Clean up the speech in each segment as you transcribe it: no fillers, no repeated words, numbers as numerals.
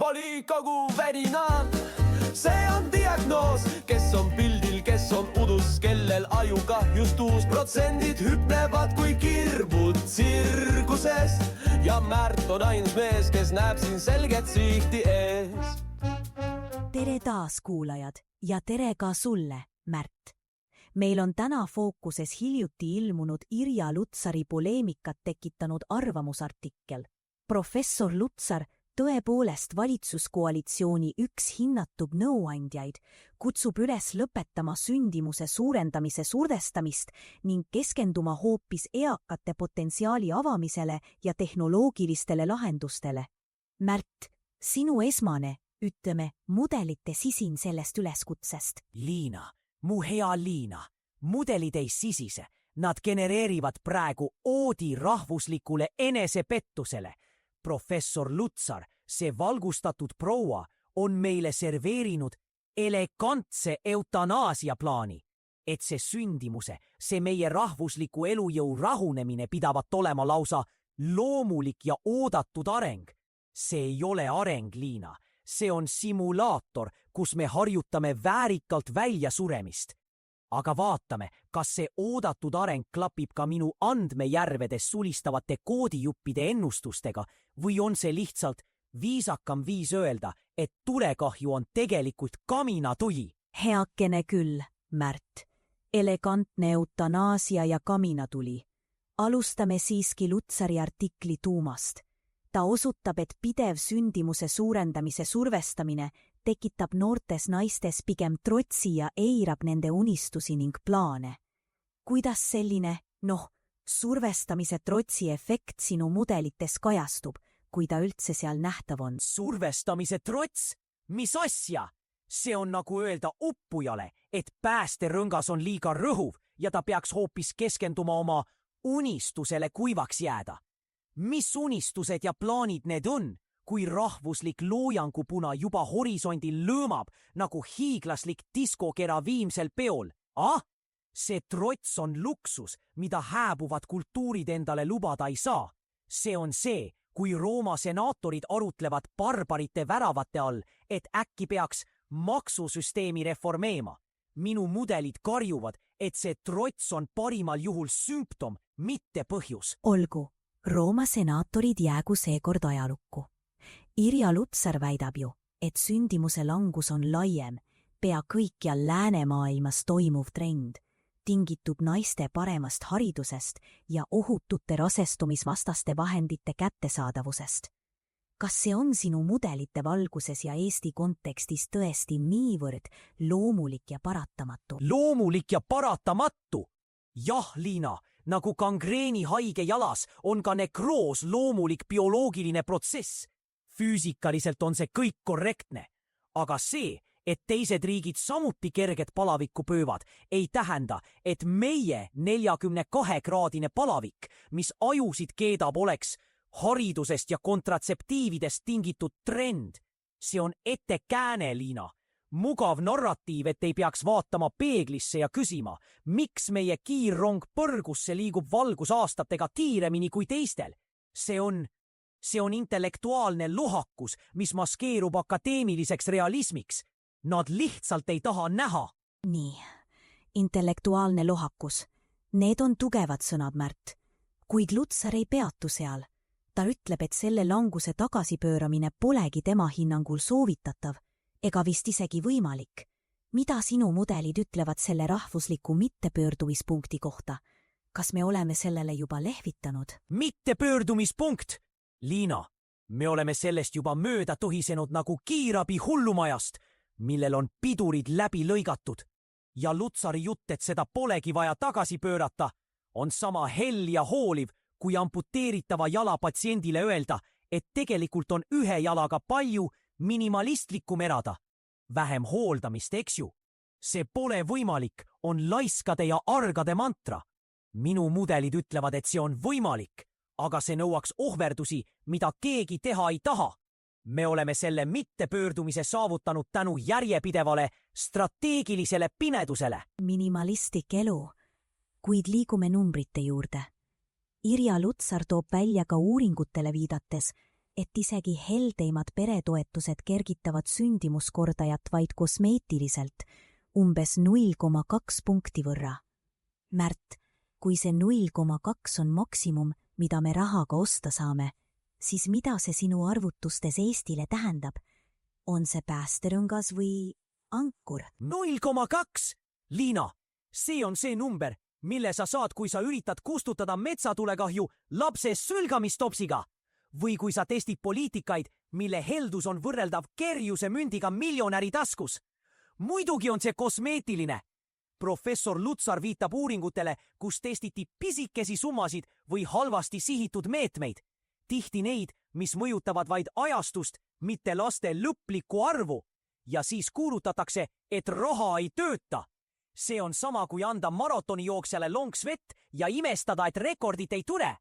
oli kogu värinal. See on diagnoos, kes on pildil, kes on udus, kellel ajukahjustus. Protsendid hüplevad kui kirbud tsirkuses ja Märt on ainus mees, kes näeb siin selget sihti ees. Tere taas kuulajad ja tere ka sulle, Märt. Meil on täna fookuses hiljuti ilmunud Irja Lutsari poleemikat tekitanud arvamusartikkel. Professor Lutsar, tõepoolest valitsuskoalitsiooni üks hinnatub nõuandjaid, kutsub üles lõpetama sündimuse suurendamise survestamist ning keskenduma hoopis eakate potentsiaali avamisele ja tehnoloogilistele lahendustele. Märt, sinu esmane, ütleme, mudelite sisin sellest üleskutsest. Liina, mu hea Liina, mudelid ei sisise. Nad genereerivad praegu oodi rahvuslikule enesepettusele. Professor Lutsar, see valgustatud proua, on meile serveerinud elegantse eutanaasia plaani, et see sündimuse, see meie rahvusliku elujõu rahunemine pidavat olema lausa loomulik ja oodatud areng. See ei ole areng, Liina. See on simulaator, kus me harjutame väärikalt välja suremist. Aga vaatame, kas see oodatud areng klapib ka minu andmejärvedes sulistavate koodijuppide ennustustega või on see lihtsalt viisakam viis öelda, et tulekahju on tegelikult kaminatuli. Heakene küll, Märt. Elegantne eutanaasia ja kaminatuli. Alustame siiski Lutsari artikli tuumast. Ta osutab, et pidev sündimuse suurendamise survestamine tekitab noortes naistes pigem trotsi ja eirab nende unistusi ning plaane. Kuidas selline, survestamise trotsi efekt sinu mudelites kajastub, kui ta üldse seal nähtav on? Survestamise trots? Mis asja? See on nagu öelda uppujale, et päästerõngas on liiga rõhuv ja ta peaks hoopis keskenduma oma unistusele kuivaks jääda. Mis unistused ja plaanid need on, kui rahvuslik loojangupuna juba horisondil lõõmab nagu hiiglaslik diskokera viimsel peol? See trots on luksus, mida hääbuvad kultuurid endale lubada ei saa. See on see, kui Rooma senaatorid arutlevad barbarite väravate all, et äkki peaks maksusüsteemi reformeema. Minu mudelid karjuvad, et see trots on parimal juhul sümptom, mitte põhjus. Olgu. Rooma senaatorid jäägu seekord ajalukku. Irja Lutsar väidab ju, et sündimuse langus on laiem, pea kõikjal läänemaailmas toimuv trend, tingitub naiste paremast haridusest ja ohutute rasestumisvastaste vahendite kättesaadavusest. Kas see on sinu mudelite valguses ja Eesti kontekstis tõesti niivõrd loomulik ja paratamatu? Loomulik ja paratamatu? Jah, Liina, nagu gangreeni haige jalas on ka nekroos loomulik bioloogiline protsess. Füüsikaliselt on see kõik korrektne. Aga see, et teised riigid samuti kerget palavikku pöövad, ei tähenda, et meie 42-kraadine palavik, mis ajusid keedab, oleks haridusest ja kontratseptiividest tingitud trend. See on ettekääne, Liina. Mugav narratiiv, et ei peaks vaatama peeglisse ja küsima, miks meie kiirrong põrgusse liigub valgusaastatega kiiremini kui teistel. See on intellektuaalne lohakus, mis maskeerub akadeemiliseks realismiks. Nad lihtsalt ei taha näha. Nii, intellektuaalne lohakus. Need on tugevad sõnad, Märt. Kuid Lutsar ei peatu seal. Ta ütleb, et selle languse tagasipööramine polegi tema hinnangul soovitatav ega vist isegi võimalik. Mida sinu mudelid ütlevad selle rahvusliku mittepöördumispunkti kohta? Kas me oleme sellele juba lehvitanud? Mittepöördumispunkt? Liina, me oleme sellest juba mööda tohisenud nagu kiirabi hullumajast, millel on pidurid läbi lõigatud. Ja Lutsari jutt, et seda polegi vaja tagasi pöörata, on sama hell ja hooliv, kui amputeeritava jala patsiendile öelda, et tegelikult on ühe jalaga palju minimalistlikum erada. Vähem hooldamist, eks ju? See pole võimalik, on laiskade ja argade mantra. Minu mudelid ütlevad, et see on võimalik, aga see nõuaks ohverdusi, mida keegi teha ei taha. Me oleme selle mittepöördumise saavutanud tänu järjepidevale strateegilisele pimedusele. Minimalistlik elu, kuid liigume numbrite juurde. Irja Lutsar toob välja ka uuringutele viidates, et isegi heldeimad peretoetused kergitavad sündimuskordajat vaid kosmeetiliselt, umbes 0,2 punkti võrra. Märt, kui see 0,2 on maksimum, mida me rahaga osta saame, siis mida see sinu arvutustes Eestile tähendab? On see päästerõngas või ankur? 0,2! Liina, see on see number, mille sa saad, kui sa üritad kustutada metsatulekahju lapse sülgamistopsiga. Või kui sa testid poliitikaid, mille heldus on võrreldav kerjuse mündiga miljonäri taskus. Muidugi on see kosmeetiline. Professor Lutsar viitab uuringutele, kus testiti pisikesi summasid või halvasti sihitud meetmeid. Tihti neid, mis mõjutavad vaid ajastust, mitte laste lõplikku arvu. Ja siis kuulutatakse, et raha ei tööta. See on sama kui anda maratonijooksjale lonks vett ja imestada, et rekordit ei tule.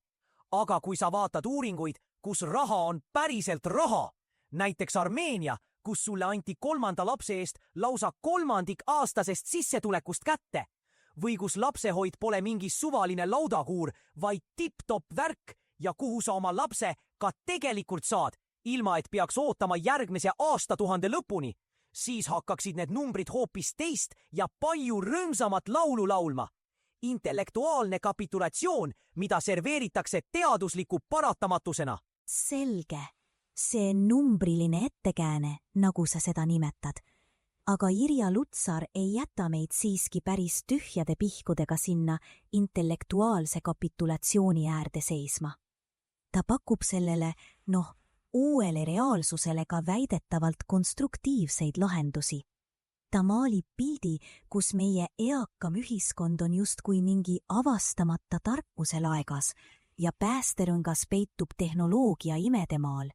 Aga kui sa vaatad uuringuid, kus raha on päriselt raha, näiteks Armeenia, kus sulle anti 3. lapse eest lausa 1/3 aastasest sissetulekust kätte, või kus lapsehoid pole mingi suvaline laudakuur, vaid tipp-topp värk ja kuhu sa oma lapse ka tegelikult saad, ilma et peaks ootama järgmise aastatuhande lõpuni, siis hakkaksid need numbrid hoopis teist ja palju rõõmsamat laulu laulma. Intellektuaalne kapitulatsioon, mida serveeritakse teadusliku paratamatusena. Selge, see numbriline ettekääne, nagu sa seda nimetad. Aga Irja Lutsar ei jäta meid siiski päris tühjade pihkudega sinna intellektuaalse kapitulatsiooni äärde seisma. Ta pakub sellele, uuele reaalsusele ka väidetavalt konstruktiivseid lahendusi. Ta maalib pildi, kus meie eakam ühiskond on justkui mingi avastamata tarkuse laegas ja päästerõngas peitub tehnoloogia imedemaal.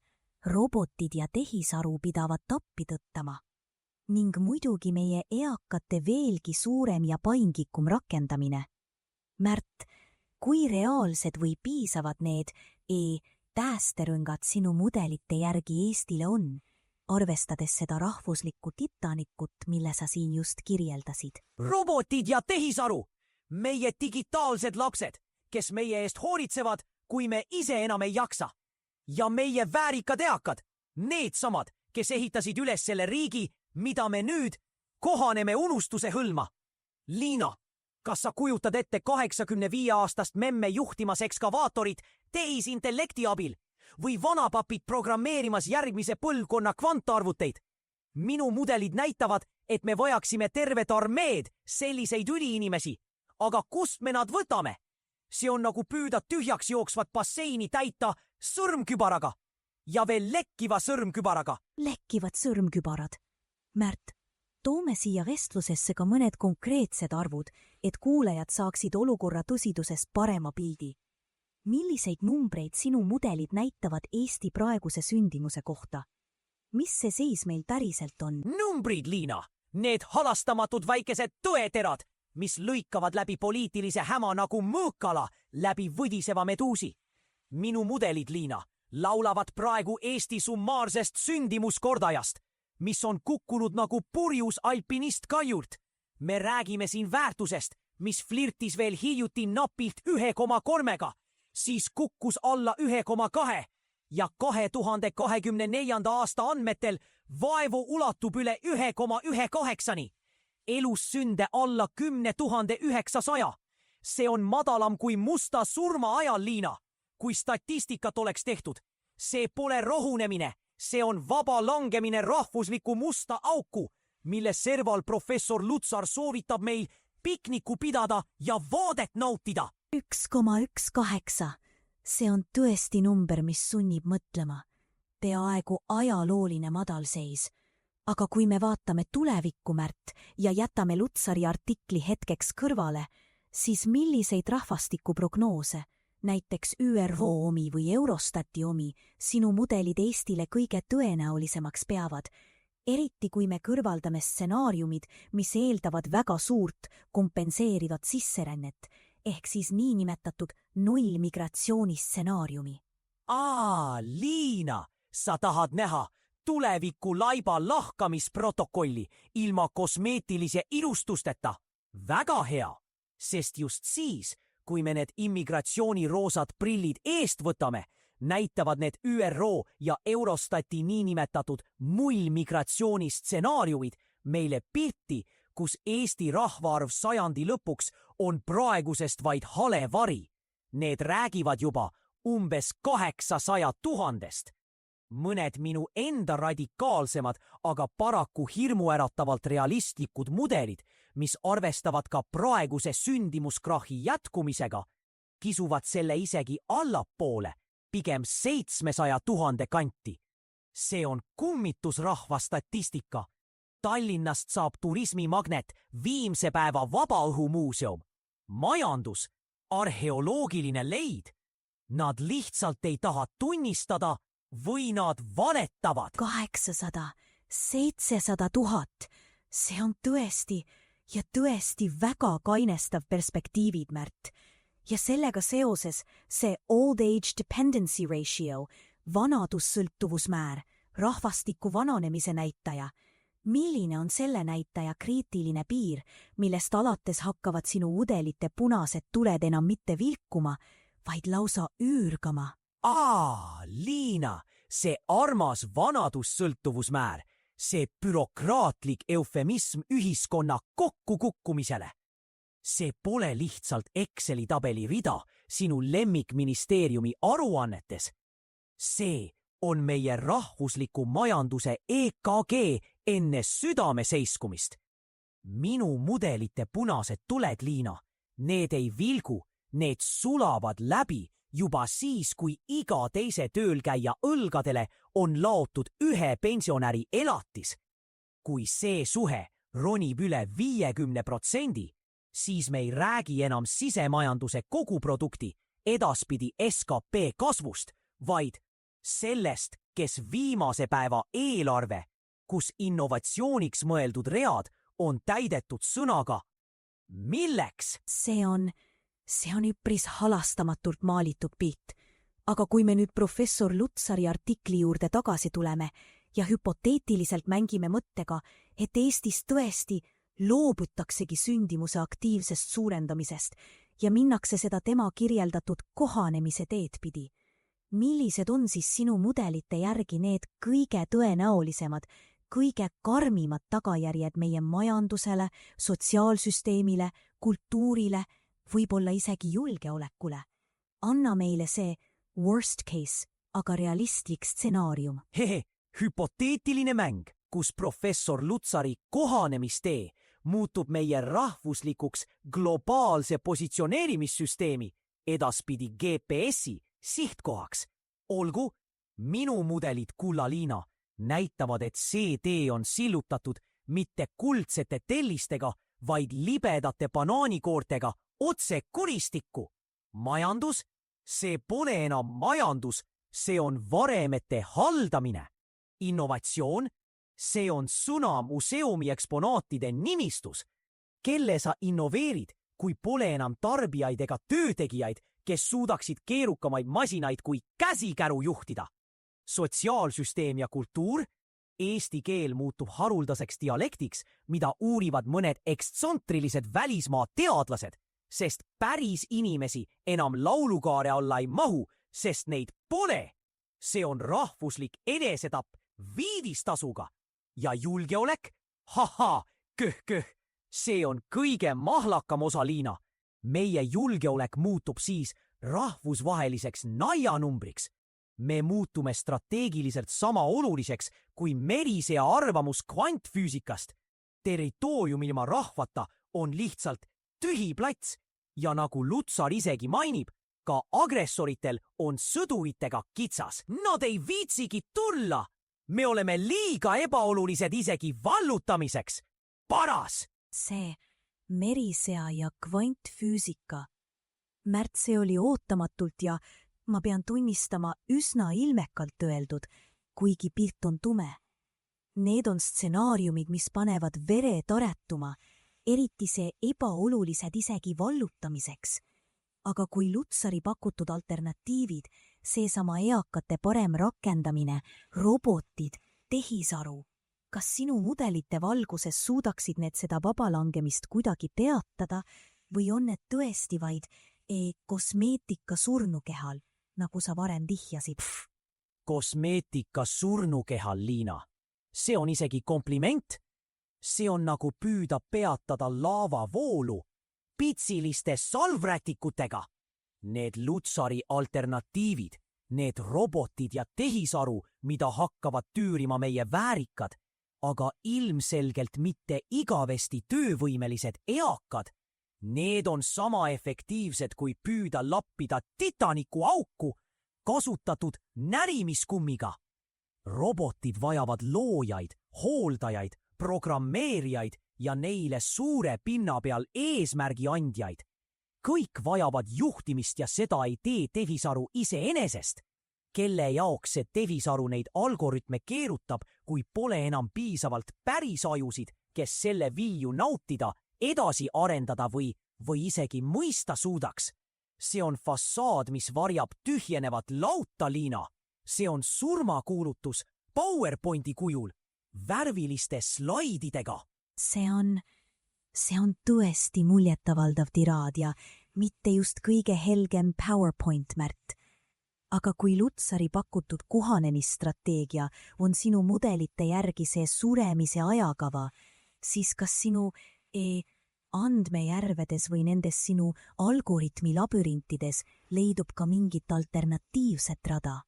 Robotid ja tehisaru pidavad tappi tõttama. Ning muidugi meie eakate veelgi suurem ja paindlikum rakendamine. Märt, kui reaalsed või piisavad need päästerõngad sinu mudelite järgi Eestile on, arvestades seda rahvuslikku titanikut, mille sa siin just kirjeldasid? Robotid ja tehisaru! Meie digitaalsed lapsed, kes meie eest hoolitsevad, kui me ise enam ei jaksa. Ja meie väärikad eakad, need samad, kes ehitasid üles selle riigi, mida me nüüd kohaneme unustuse hõlma. Liina, kas sa kujutad ette 85-aastast memme juhtimas ekskavaatorit tehisintellekti abil või vanapapid programmeerimas järgmise põlvkonna kvantarvuteid? Minu mudelid näitavad, et me vajaksime tervet armeed selliseid üliinimesi. Aga kust me nad võtame? See on nagu püüda tühjaks jooksvat basseini täita sõrmkübaraga. Ja veel lekkiva sõrmkübaraga. Lekkivad sõrmkübarad. Märt, toome siia vestlusesse ka mõned konkreetsed arvud, et kuulajad saaksid olukorra tõsidusest parema pildi. Milliseid numbreid sinu mudelid näitavad Eesti praeguse sündimuse kohta? Mis see seis meil päriselt on? Numbrid, Liina! Need halastamatud väikesed tõeterad, mis lõikavad läbi poliitilise häma nagu mõõkala läbi võdiseva meduusi. Minu mudelid, Liina, laulavad praegu Eesti summaarsest sündimuskordajast, mis on kukkunud nagu purjus alpinistkaiult. Me räägime siin väärtusest, mis flirtis veel hiljuti napilt 1,3-ga, siis kukkus alla 1,2 ja 2024. aasta andmetel vaevu ulatub üle 1,18-ni. Elussünde alla 10 900. See on madalam kui musta surma ajal, Liina. Kui statistikat oleks tehtud, see pole rohunemine, see on vaba langemine rahvusliku musta auku, mille serval professor Lutsar soovitab meil pikniku pidada ja vaadet nautida. 1,18. See on tõesti number, mis sunnib mõtlema. Peaaegu ajalooline madalseis. Aga kui me vaatame tulevikku, Märt, ja jätame Lutsari artikli hetkeks kõrvale, siis milliseid rahvastikuprognoose, näiteks ÜRO omi või Eurostati omi, sinu mudelid Eestile kõige tõenäolisemaks peavad, eriti kui me kõrvaldame stsenaariumid, mis eeldavad väga suurt kompenseerivat sisserännet, ehk siis niinimetatud nullmigratsioonistsenaariumi. Liina, sa tahad näha tuleviku laiba lahkamisprotokolli ilma kosmeetilise ilustusteta? Väga hea, sest just siis, kui me need immigratsiooniroosad prillid eest võtame, näitavad need ÜRO ja Eurostati niinimetatud mullmigratsiooni stsenaariumid meile pilti, kus Eesti rahvaarv sajandi lõpuks on praegusest vaid hale vari. Need räägivad juba umbes 800 000-st. Mõned minu enda radikaalsemad, aga paraku hirmuäratavalt realistlikud mudelid, mis arvestavad ka praeguse sündimuskrahhi jätkumisega, kisuvad selle isegi allapoole, pigem 700 000 kanti. See on kummitusrahva statistika. Tallinnast saab turismimagnet Viimse päeva vabaõhumuuseum. Majandus, arheoloogiline leid. Nad lihtsalt ei taha tunnistada või nad valetavad. 800, 700 000. See on tõesti väga kainestav perspektiivid, Märt. Ja sellega seoses see old age dependency ratio, vanadussõltuvusmäär, rahvastiku vananemise näitaja. Milline on selle näitaja kriitiline piir, millest alates hakkavad sinu mudelite punased tuled enam mitte vilkuma, vaid lausa üürgama? Liina, see armas vanadussõltuvusmäär, see bürokraatlik eufemism ühiskonna kokkukukkumisele. See pole lihtsalt Exceli tabeli rida sinu lemmikministeeriumi aruannetes. See on meie rahvusliku majanduse EKG enne südame seiskumist. Minu mudelite punased tuled, Liina, need ei vilgu, need sulavad läbi juba siis, kui iga teise töölkäija õlgadele on laotud ühe pensionäri elatis. Kui see suhe ronib üle 50%, siis me ei räägi enam sisemajanduse koguprodukti, edaspidi SKP kasvust, vaid sellest, kes viimase päeva eelarve, kus innovatsiooniks mõeldud read on täidetud sõnaga milleks? See on üpris halastamatult maalitud pilt. Aga kui me nüüd professor Lutsari artikli juurde tagasi tuleme ja hüpoteetiliselt mängime mõttega, et Eestis tõesti loobutaksegi sündimuse aktiivsest suurendamisest ja minnakse seda tema kirjeldatud kohanemise teed pidi, millised on siis sinu mudelite järgi need kõige tõenäolisemad, kõige karmimad tagajärjed meie majandusele, sotsiaalsüsteemile, kultuurile, võib-olla isegi julgeolekule? Anna meile see worst case, aga realistlik stsenaarium. Hüpoteetiline mäng, kus professor Lutsari kohanemistee muutub meie rahvuslikuks globaalse positsioneerimissüsteemi, edaspidi GPS-i sihtkohaks. Olgu, minu mudelid, kulla Liina, näitavad, et see tee on sillutatud mitte kuldsete tellistega, vaid libedate banaanikoortega otse kuristikku. Majandus, see pole enam majandus, see on varemete haldamine. Innovatsioon, see on sõna museumi eksponaatide nimistus. Kelle sa innoveerid, kui pole enam tarbijaid ega töötegijaid, kes suudaksid keerukamaid masinaid kui käsikäru juhtida? Sotsiaalsüsteem ja kultuur, eesti keel muutub haruldaseks dialektiks, mida uurivad mõned ekstsentrilised välismaa teadlased, sest päris inimesi enam laulukaare alla ei mahu, sest neid pole. See on rahvuslik enesetapp viivistasuga. Ja julgeolek? Köh. See on kõige mahlakam osa, Liina. Meie julgeolek muutub siis rahvusvaheliseks naianumbriks. Me muutume strateegiliselt sama oluliseks kui merisea arvamus kvantfüüsikast. Territoorium ilma rahvata on lihtsalt tühi plats ja nagu Lutsar isegi mainib, ka agressoritel on sõduritega kitsas. Nad ei viitsigi tulla. Me oleme liiga ebaolulised isegi vallutamiseks. Paras! See merisea ja kvantfüüsika. Märt, see oli ootamatult ja ma pean tunnistama üsna ilmekalt öeldud, kuigi pilt on tume. Need on stsenaariumid, mis panevad vere taretuma, eriti see ebaolulised isegi vallutamiseks. Aga kui Lutsari pakutud alternatiivid, seesama eakate parem rakendamine, robotid, tehisaru, kas sinu mudelite valguses suudaksid need seda vabalangemist kuidagi peatada või on need tõesti vaid kosmeetika surnukehal, nagu sa varem vihjasid. Kosmeetika surnukehal, Liina. See on isegi kompliment. See on nagu püüda peatada laavavoolu pitsiliste salvrätikutega. Need Lutsari alternatiivid, need robotid ja tehisaru, mida hakkavad tüürima meie väärikad, aga ilmselgelt mitte igavesti töövõimelised eakad. Need on sama efektiivsed kui püüda lappida Titanicu auku kasutatud närimiskummiga. Robotid vajavad loojaid, hooldajaid, programmeerijaid ja neile suure pinna peal eesmärgi andjaid. Kõik vajavad juhtimist ja seda ei tee tehisaru iseenesest. Kelle jaoks see tehisaru neid algoritme keerutab, kui pole enam piisavalt päris ajusid, kes selle viiu nautida, edasi arendada või isegi mõista suudaks. See on fassaad, mis varjab tühjenevat lauta, Liina. See on surmakuulutus PowerPointi kujul, värviliste slaididega. See on tõesti muljetavaldav tiraad ja mitte just kõige helgem PowerPoint, Märt. Aga kui Lutsari pakutud kohanemisstrateegia on sinu mudelite järgi see suremise ajakava, siis kas sinu andmejärvedes või nendes sinu algoritmi labürintides leidub ka mingit alternatiivset rada?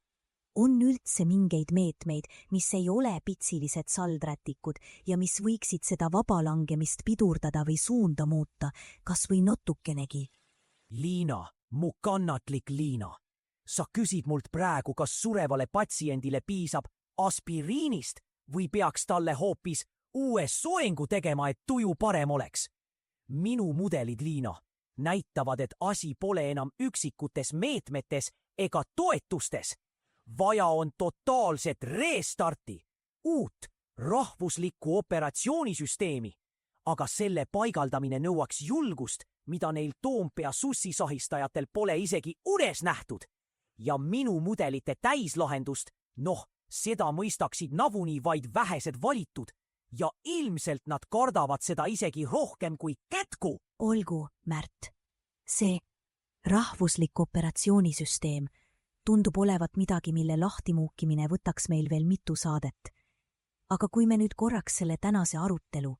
On üldse mingeid meetmeid, mis ei ole pitsilised saldrätikud ja mis võiksid seda vabalangemist pidurdada või suunda muuta, kas või natukenegi? Liina, mu kannatlik Liina, sa küsid mult praegu, kas surevale patsiendile piisab aspiriinist või peaks talle hoopis uue soengu tegema, et tuju parem oleks? Minu mudelid, Liina, näitavad, et asi pole enam üksikutes meetmetes ega toetustes. Vaja on totaalset restarti, uut rahvuslikku operatsioonisüsteemi, aga selle paigaldamine nõuaks julgust, mida neil Toompea sussisahistajatel pole isegi unes nähtud. Ja minu mudelite täislahendust, seda mõistaksid navuni vaid vähesed valitud ja ilmselt nad kardavad seda isegi rohkem kui kätku. Olgu, Märt, see rahvuslik operatsioonisüsteem tundub olevat midagi, mille lahtimuukimine võtaks meil veel mitu saadet. Aga kui me nüüd korraks selle tänase arutelu,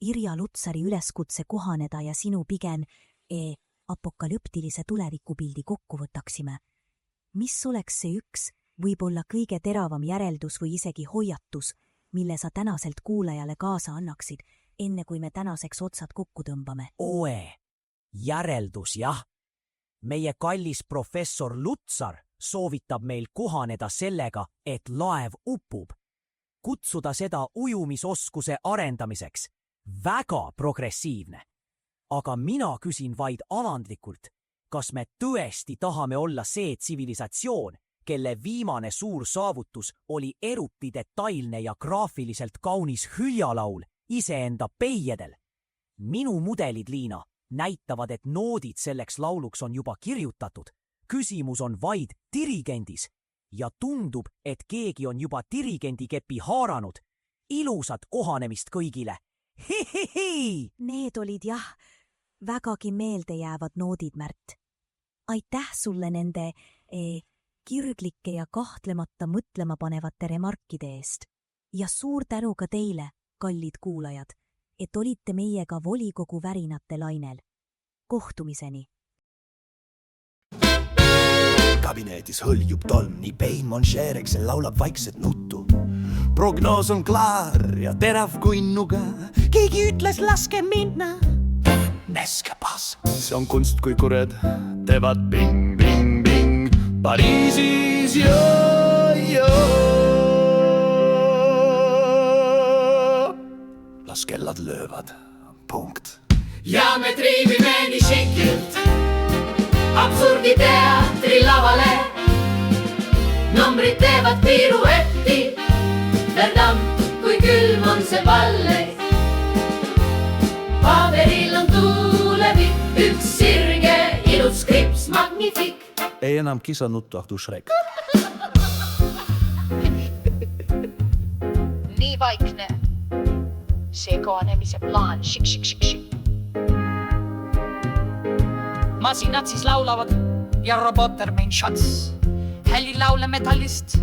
Irja Lutsari üleskutse kohaneda ja sinu pigem apokalüptilise tulevikupildi kokku võtaksime, mis oleks see üks, võib-olla kõige teravam järeldus või isegi hoiatus, mille sa tänaselt kuulajale kaasa annaksid, enne kui me tänaseks otsad kokku tõmbame? Järeldus, jah. Meie kallis professor Lutsar soovitab meil kohaneda sellega, et laev upub. Kutsuda seda ujumisoskuse arendamiseks. Väga progressiivne. Aga mina küsin vaid alandlikult, kas me tõesti tahame olla see tsivilisatsioon, kelle viimane suur saavutus oli eruti detailne ja graafiliselt kaunis hüljalaul iseenda peiedel. Minu mudelid, Liina, näitavad, et noodid selleks lauluks on juba kirjutatud. Küsimus on vaid dirigendis ja tundub, et keegi on juba dirigendikepi haaranud. Ilusat kohanemist kõigile! Hihihi! Need olid vägagi meeldejäävad noodid, Märt. Aitäh sulle nende kirglike ja kahtlemata mõtlema panevate remarkide eest. Ja suur tänu ka teile, kallid kuulajad, et olite meiega volikogu värinate lainel. Kohtumiseni! Kabinetis hõljub tolm, nii pein Monchereksel laulab vaikset nuttu. Prognoos on klaar ja terav kui nuga. Keegi ütles, laske minna. Neske pass. See on kunst, kui kured teevad bing, bing, bing. Pariisis las kellad löövad. Punkt. Ja me triivime nii šikilt absurdi teatri lavale. Numbrid teevad piruetti, verdamp, kui külm on see valle. Paberil on tuulevik, üks sirge, ilus skrips, magnifik. Ei enam kisanuttu, ahtu Shrek. Nii vaikne. See kohanemise plaan, šik. Masinad siis laulavad ja roboter mein šats. hälilaule metallist.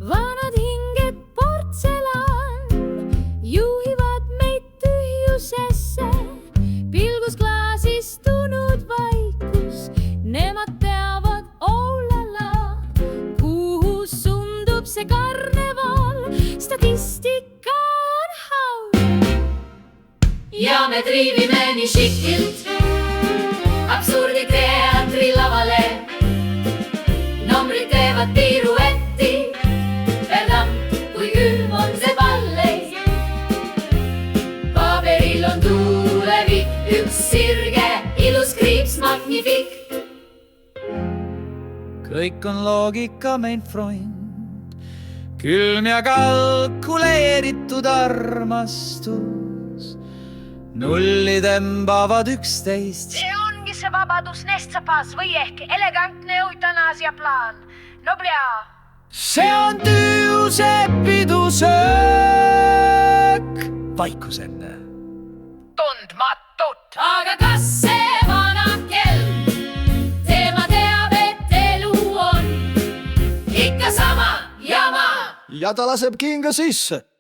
vanad hinged portselaan juhivad meid tühjusesse, pilgus klaasistunud vaikus, nemad teavad oulala, kuhu sundub see karneval, statistika on haud. ja me triivime nii šikilt absurdi teatri lavale, numbrid teevad piruetti, perdam, kui külm on see ballet. paberil on tulevik, üks sirge, ilus kriips, magnifik. kõik on loogika, mein freund, külm ja kalkuleeritud armastus, nulli tõmbavad 11. see ongi see vabadus, nestsapas või ehk elegantne eutanaasia plaan. no plea. see on tüüuse pidusöök. vaikus enne. tundmatut. aga kas see vana kell, teema teab, et elu on ikka sama jama? ja ta laseb kinga sisse.